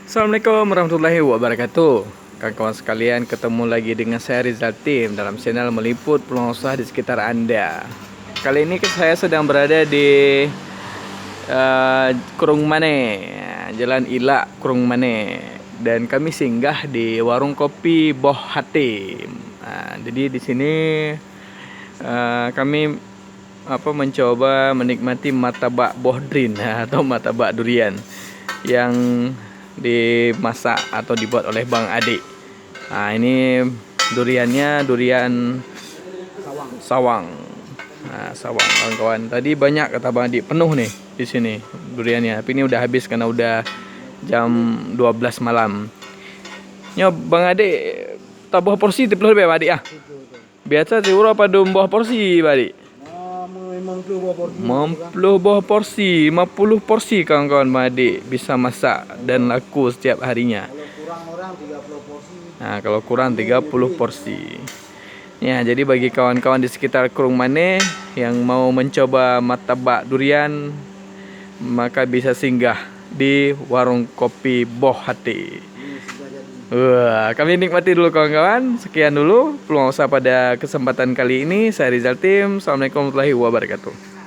Assalamualaikum warahmatullahi wabarakatuh. Kawan-kawan sekalian, ketemu lagi dengan saya Rizal Tim dalam channel meliput peluang usaha di sekitar Anda. Kali ini saya sedang berada di Kurung Mane, Jalan Ilak Kurung Mane, dan kami singgah di warung kopi Boh Hatim. Jadi di sini kami mencoba menikmati martabak bohdrin atau martabak durian yang dimasak atau dibuat oleh Bang Adik. Ini duriannya durian sawang. Sawang kawan-kawan. Tadi banyak kata Bang Adik, penuh nih di sini duriannya. Tapi ini udah habis karena udah jam 12 malam. Ya Bang Adik, tak buah porsi tepuluh lebih Bang Adik ah. Biasa tiura pada buah porsi Bang Adik. Mempuluh buah porsi, 50 porsi kawan-kawan Bang Adik bisa masak dan laku setiap harinya. Kalau kurang 30 porsi. Ya, jadi bagi kawan-kawan di sekitar Kurung Mane yang mau mencoba martabak durian, maka bisa singgah di warung kopi Boh Hati. Kami nikmati dulu kawan-kawan. Sekian dulu peluang usaha pada kesempatan kali ini. Saya Rizal Tim. Assalamualaikum warahmatullahi wabarakatuh.